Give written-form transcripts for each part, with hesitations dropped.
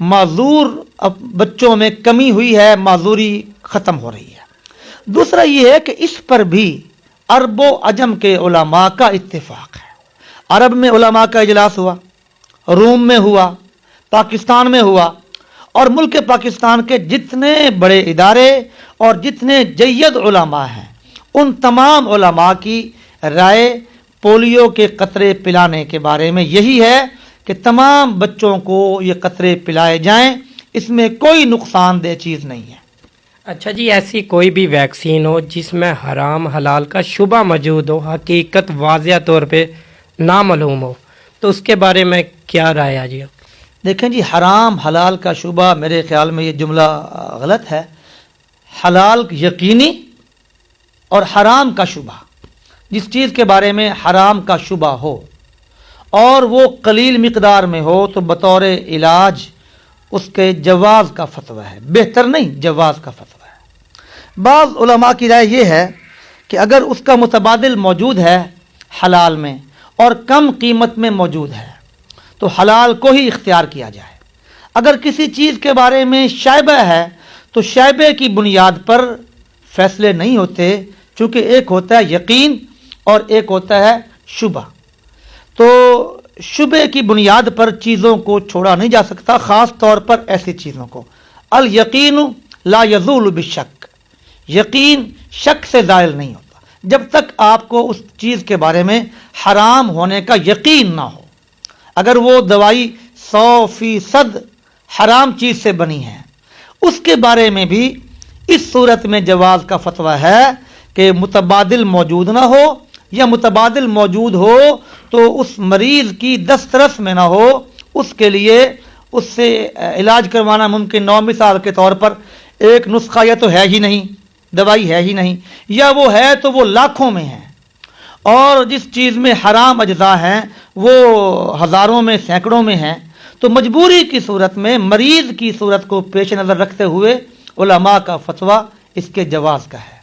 معذور بچوں میں کمی ہوئی ہے، معذوری ختم ہو رہی ہے۔ دوسرا یہ ہے کہ اس پر بھی عرب و عجم کے علماء کا اتفاق ہے۔ عرب میں علماء کا اجلاس ہوا، روم میں ہوا، پاکستان میں ہوا، اور ملک پاکستان کے جتنے بڑے ادارے اور جتنے جید علماء ہیں ان تمام علماء کی رائے پولیو کے قطرے پلانے کے بارے میں یہی ہے کہ تمام بچوں کو یہ قطرے پلائے جائیں، اس میں کوئی نقصان دہ چیز نہیں ہے۔ اچھا جی، ایسی کوئی بھی ویکسین ہو جس میں حرام حلال کا شبہ موجود ہو، حقیقت واضح طور پہ نامعلوم ہو، تو اس کے بارے میں کیا رائے ہے جی؟ دیکھیں جی، حرام حلال کا شبہ، میرے خیال میں یہ جملہ غلط ہے۔ حلال یقینی اور حرام کا شبہ، جس چیز کے بارے میں حرام کا شبہ ہو اور وہ قلیل مقدار میں ہو تو بطور علاج اس کے جواز کا فتویٰ ہے، بہتر نہیں، جواز کا فتویٰ ہے۔ بعض علماء کی رائے یہ ہے کہ اگر اس کا متبادل موجود ہے حلال میں اور کم قیمت میں موجود ہے تو حلال کو ہی اختیار کیا جائے۔ اگر کسی چیز کے بارے میں شائبہ ہے تو شائبے کی بنیاد پر فیصلے نہیں ہوتے، چونکہ ایک ہوتا ہے یقین اور ایک ہوتا ہے شبہ۔ تو شبے کی بنیاد پر چیزوں کو چھوڑا نہیں جا سکتا، خاص طور پر ایسی چیزوں کو۔ الیقین لا یزول بالشک، یقین شک سے زائل نہیں ہوتا جب تک آپ کو اس چیز کے بارے میں حرام ہونے کا یقین نہ ہو۔ اگر وہ دوائی 100% حرام چیز سے بنی ہے، اس کے بارے میں بھی اس صورت میں جواز کا فتویٰ ہے کہ متبادل موجود نہ ہو، یا متبادل موجود ہو تو اس مریض کی دسترس میں نہ ہو، اس کے لیے اس سے علاج کروانا ممکن نہ ہو۔ مثال کے طور پر ایک نسخہ یا تو ہے ہی نہیں، دوائی ہے ہی نہیں، یا وہ ہے تو وہ لاکھوں میں ہے، اور جس چیز میں حرام اجزاء ہیں وہ ہزاروں میں، سینکڑوں میں ہیں، تو مجبوری کی صورت میں مریض کی صورت کو پیش نظر رکھتے ہوئے علماء کا فتویٰ اس کے جواز کا ہے۔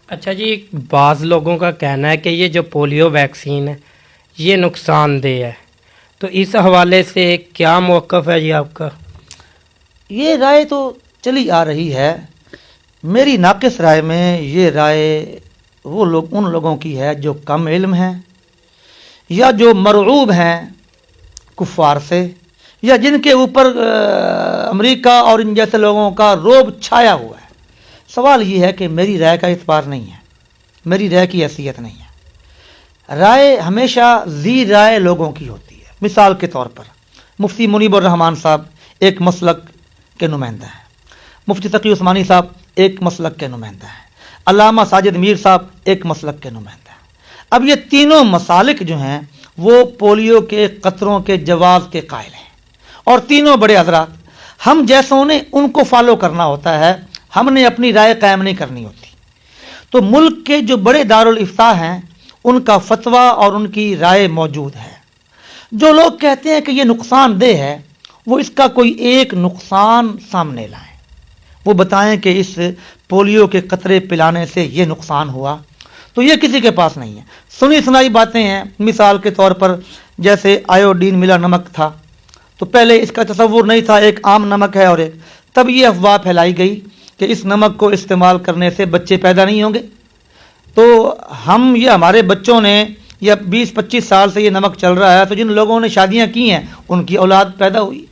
اچھا جی، بعض لوگوں کا کہنا ہے کہ یہ جو پولیو ویکسین ہے یہ نقصان دہ ہے، تو اس حوالے سے کیا موقف ہے جی آپ کا؟ یہ رائے تو چلی آ رہی ہے، میری ناقص رائے میں یہ رائے وہ لوگ ان لوگوں کی ہے جو کم علم ہیں، یا جو مرعوب ہیں کفار سے، یا جن کے اوپر امریکہ اور ان جیسے لوگوں کا رعب چھایا ہوا ہے۔ سوال یہ ہے کہ میری رائے کا اعتبار نہیں ہے، میری رائے کی حیثیت نہیں ہے۔ رائے ہمیشہ ذی رائے لوگوں کی ہوتی ہے۔ مثال کے طور پر مفتی منیب الرحمان صاحب ایک مسلک کے نمائندہ ہیں، مفتی تقی عثمانی صاحب ایک مسلک کے نمائندہ ہیں، علامہ ساجد میر صاحب ایک مسلک کے نمائندہ ہیں۔ اب یہ تینوں مسالک جو ہیں وہ پولیو کے قطروں کے جواز کے قائل ہیں، اور تینوں بڑے حضرات، ہم جیسوں نے ان کو فالو کرنا ہوتا ہے، ہم نے اپنی رائے قائم نہیں کرنی ہوتی۔ تو ملک کے جو بڑے دارالافتاء ہیں ان کا فتویٰ اور ان کی رائے موجود ہے۔ جو لوگ کہتے ہیں کہ یہ نقصان دہ ہے، وہ اس کا کوئی ایک نقصان سامنے لائیں، وہ بتائیں کہ اس پولیو کے قطرے پلانے سے یہ نقصان ہوا، تو یہ کسی کے پاس نہیں ہے۔ سنی سنائی باتیں ہیں، مثال کے طور پر جیسے آیوڈین ملا نمک تھا، تو پہلے اس کا تصور نہیں تھا، ایک عام نمک ہے، اور ایک تب یہ افواہ پھیلائی گئی کہ اس نمک کو استعمال کرنے سے بچے پیدا نہیں ہوں گے۔ تو یہ ہمارے بچوں نے یا 20-25 سال سے یہ نمک چل رہا ہے، تو جن لوگوں نے شادیاں کی ہیں ان کی اولاد پیدا ہوئی۔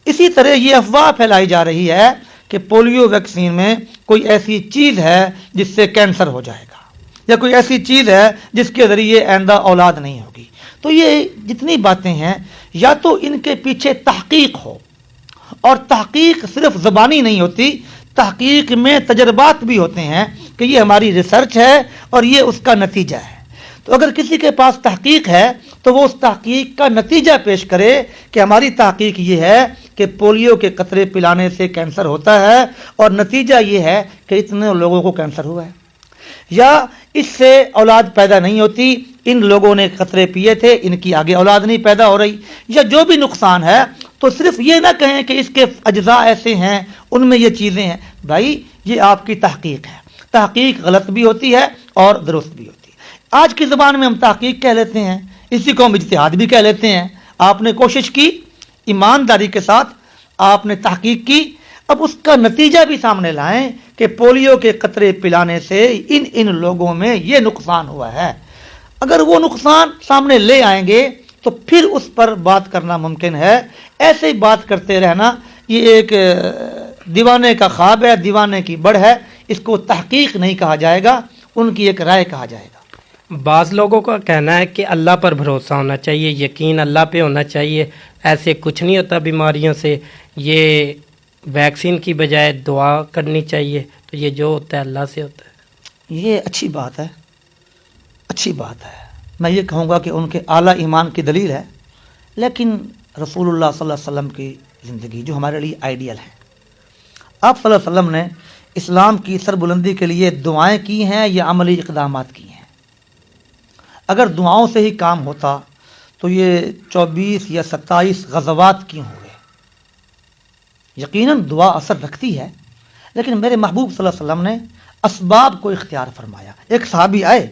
اسی طرح یہ افواہ پھیلائی جا رہی ہے کہ پولیو ویکسین میں کوئی ایسی چیز ہے جس سے کینسر ہو جائے گا، یا کوئی ایسی چیز ہے جس کے ذریعے آئندہ اولاد نہیں ہوگی۔ تو یہ جتنی باتیں ہیں، یا تو ان کے پیچھے تحقیق ہو، اور تحقیق صرف زبانی نہیں ہوتی، تحقیق میں تجربات بھی ہوتے ہیں کہ یہ ہماری ریسرچ ہے اور یہ اس کا نتیجہ ہے۔ تو اگر کسی کے پاس تحقیق ہے تو وہ اس تحقیق کا نتیجہ پیش کرے کہ ہماری تحقیق یہ ہے کہ پولیو کے قطرے پلانے سے کینسر ہوتا ہے، اور نتیجہ یہ ہے کہ اتنے لوگوں کو کینسر ہوا ہے، یا اس سے اولاد پیدا نہیں ہوتی، ان لوگوں نے قطرے پیے تھے، ان کی آگے اولاد نہیں پیدا ہو رہی، یا جو بھی نقصان ہے، تو صرف یہ نہ کہیں کہ اس کے اجزاء ایسے ہیں، ان میں یہ چیزیں ہیں۔ بھائی یہ آپ کی تحقیق ہے، تحقیق غلط بھی ہوتی ہے اور درست بھی ہوتی ہے۔ آج کی زبان میں ہم تحقیق کہہ لیتے ہیں، اسی کو ہم اجتہاد بھی کہہ لیتے ہیں۔ آپ نے کوشش کی ایمانداری کے ساتھ آپ نے تحقیق کی، اب اس کا نتیجہ بھی سامنے لائیں کہ پولیو کے قطرے پلانے سے ان لوگوں میں یہ نقصان ہوا ہے۔ اگر وہ نقصان سامنے لے آئیں گے تو پھر اس پر بات کرنا ممکن ہے۔ ایسے ہی بات کرتے رہنا یہ ایک دیوانے کا خواب ہے، دیوانے کی بڑھ ہے، اس کو تحقیق نہیں کہا جائے گا، ان کی ایک رائے کہا جائے گا۔ بعض لوگوں کا کہنا ہے کہ اللہ پر بھروسہ ہونا چاہیے، یقین اللہ پہ ہونا چاہیے، ایسے کچھ نہیں ہوتا بیماریوں سے، یہ ویکسین کی بجائے دعا کرنی چاہیے، تو یہ جو ہوتا ہے اللہ سے ہوتا ہے۔ یہ اچھی بات ہے، اچھی بات ہے، میں یہ کہوں گا کہ ان کے اعلیٰ ایمان کی دلیل ہے، لیکن رسول اللہ صلی اللہ علیہ وسلم کی زندگی جو ہمارے لیے آئیڈیل ہے، آپ صلی اللہ علیہ وسلم نے اسلام کی سربلندی کے لیے دعائیں کی ہیں یا عملی اقدامات کی ہیں؟ اگر دعاؤں سے ہی کام ہوتا تو یہ 24 یا 27 غزوات کیوں ہوئے؟ یقیناً دعا اثر رکھتی ہے، لیکن میرے محبوب صلی اللہ علیہ وسلم نے اسباب کو اختیار فرمایا۔ ایک صحابی آئے،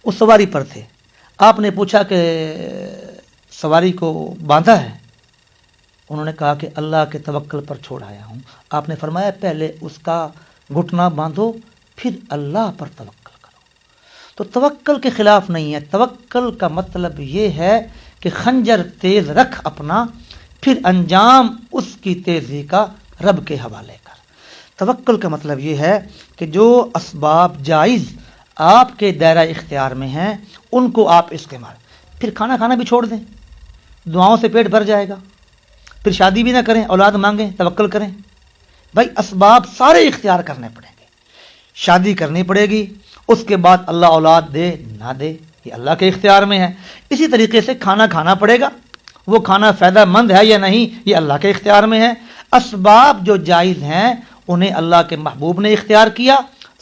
اس سواری پر تھے، آپ نے پوچھا کہ سواری کو باندھا ہے؟ انہوں نے کہا کہ اللہ کے توکل پر چھوڑ آیا ہوں۔ آپ نے فرمایا پہلے اس کا گھٹنا باندھو، پھر اللہ پر توکل کرو۔ تو توکل کے خلاف نہیں ہے، توکل کا مطلب یہ ہے کہ خنجر تیز رکھ اپنا، پھر انجام اس کی تیزی کا رب کے حوالے کر۔ توکل کا مطلب یہ ہے کہ جو اسباب جائز آپ کے دائرہ اختیار میں ہیں ان کو آپ استعمال، پھر کھانا کھانا بھی چھوڑ دیں، دعاؤں سے پیٹ بھر جائے گا، پھر شادی بھی نہ کریں، اولاد مانگیں، توکل کریں۔ بھائی اسباب سارے اختیار کرنے پڑیں گے، شادی کرنی پڑے گی، اس کے بعد اللہ اولاد دے نہ دے یہ اللہ کے اختیار میں ہے۔ اسی طریقے سے کھانا کھانا پڑے گا، وہ کھانا فائدہ مند ہے یا نہیں یہ اللہ کے اختیار میں ہے۔ اسباب جو جائز ہیں انہیں اللہ کے محبوب نے اختیار کیا،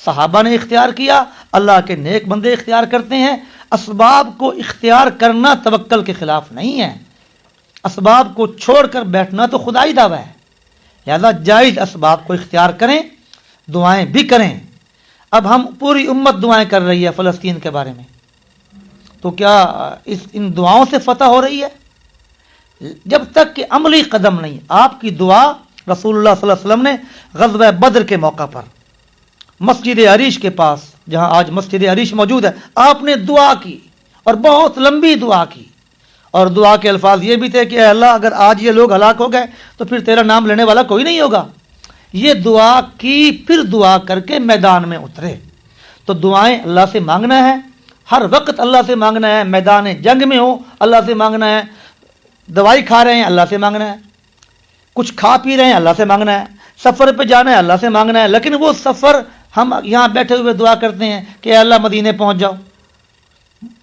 صحابہ نے اختیار کیا، اللہ کے نیک بندے اختیار کرتے ہیں۔ اسباب کو اختیار کرنا توکل کے خلاف نہیں ہے، اسباب کو چھوڑ کر بیٹھنا تو خدائی دعویٰ ہے، لہذا جائز اسباب کو اختیار کریں، دعائیں بھی کریں۔ اب ہم پوری امت دعائیں کر رہی ہے فلسطین کے بارے میں، تو کیا ان دعاؤں سے فتح ہو رہی ہے؟ جب تک کہ عملی قدم نہیں۔ آپ کی دعا رسول اللہ صلی اللہ علیہ وسلم نے غزوہ بدر کے موقع پر مسجد عریش کے پاس، جہاں آج مسجد عریش موجود ہے، آپ نے دعا کی اور بہت لمبی دعا کی، اور دعا کے الفاظ یہ بھی تھے کہ اے اللہ اگر آج یہ لوگ ہلاک ہو گئے تو پھر تیرا نام لینے والا کوئی نہیں ہوگا۔ یہ دعا کی، پھر دعا کر کے میدان میں اترے۔ تو دعائیں اللہ سے مانگنا ہے، ہر وقت اللہ سے مانگنا ہے، میدان جنگ میں ہو اللہ سے مانگنا ہے، دوائی کھا رہے ہیں اللہ سے مانگنا ہے، کچھ کھا پی رہے ہیں اللہ سے مانگنا ہے، سفر پہ جانا ہے اللہ سے مانگنا ہے۔ لیکن وہ سفر ہم یہاں بیٹھے ہوئے دعا کرتے ہیں کہ اے اللہ مدینے پہنچ جاؤ،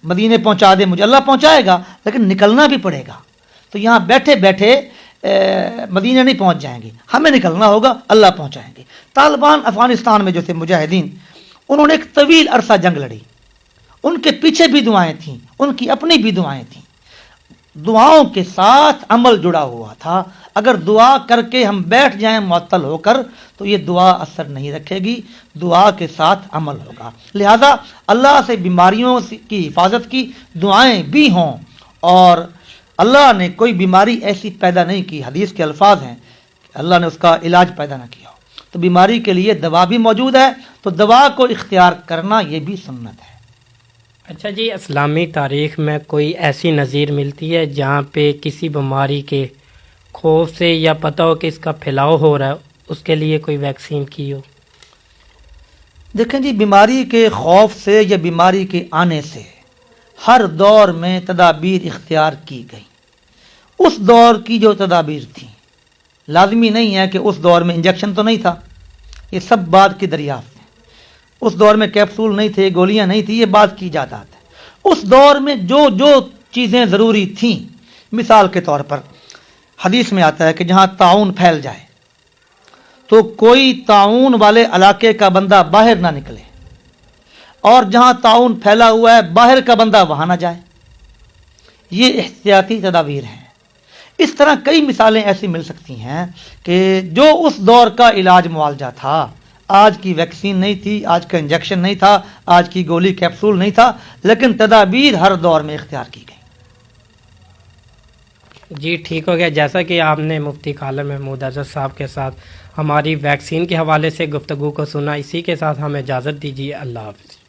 مدینے پہنچا دے مجھے، اللہ پہنچائے گا لیکن نکلنا بھی پڑے گا۔ تو یہاں بیٹھے بیٹھے مدینے نہیں پہنچ جائیں گے، ہمیں نکلنا ہوگا، اللہ پہنچائیں گے۔ طالبان افغانستان میں جو تھے مجاہدین، انہوں نے ایک طویل عرصہ جنگ لڑی، ان کے پیچھے بھی دعائیں تھیں، ان کی اپنی بھی دعائیں تھیں، دعاؤں کے ساتھ عمل جڑا ہوا تھا۔ اگر دعا کر کے ہم بیٹھ جائیں معطل ہو کر تو یہ دعا اثر نہیں رکھے گی، دعا کے ساتھ عمل ہوگا۔ لہذا اللہ سے بیماریوں کی حفاظت کی دعائیں بھی ہوں، اور اللہ نے کوئی بیماری ایسی پیدا نہیں کی، حدیث کے الفاظ ہیں کہ اللہ نے اس کا علاج پیدا نہ کیا ہو، تو بیماری کے لیے دوا بھی موجود ہے، تو دوا کو اختیار کرنا یہ بھی سنت ہے۔ اچھا جی، اسلامی تاریخ میں کوئی ایسی نظیر ملتی ہے جہاں پہ کسی بیماری کے خوف سے یا پتہ ہو کہ اس کا پھیلاؤ ہو رہا ہے، اس کے لیے کوئی ویکسین کی ہو؟ دیکھیں جی، بیماری کے خوف سے یا بیماری کے آنے سے ہر دور میں تدابیر اختیار کی گئی۔ اس دور کی جو تدابیر تھیں، لازمی نہیں ہے کہ اس دور میں انجیکشن تو نہیں تھا، یہ سب بعد کی دریافت ہے۔ اس دور میں کیپسول نہیں تھے، گولیاں نہیں تھیں، یہ بات کی جاتا ہے۔ اس دور میں جو چیزیں ضروری تھیں، مثال کے طور پر حدیث میں آتا ہے کہ جہاں طاعون پھیل جائے تو کوئی طاعون والے علاقے کا بندہ باہر نہ نکلے، اور جہاں طاعون پھیلا ہوا ہے باہر کا بندہ وہاں نہ جائے۔ یہ احتیاطی تدابیر ہیں۔ اس طرح کئی مثالیں ایسی مل سکتی ہیں کہ جو اس دور کا علاج معالجہ تھا، آج کی ویکسین نہیں تھی، آج کا انجیکشن نہیں تھا، آج کی گولی کیپسول نہیں تھا، لیکن تدابیر ہر دور میں اختیار کی گئی۔ جی ٹھیک ہو گیا. جیسا کہ آپ نے مفتی کالم محمود اظہر صاحب کے ساتھ ہماری ویکسین کے حوالے سے گفتگو کو سنا, اسی کے ساتھ ہمیں اجازت دیجیے. اللہ حافظ.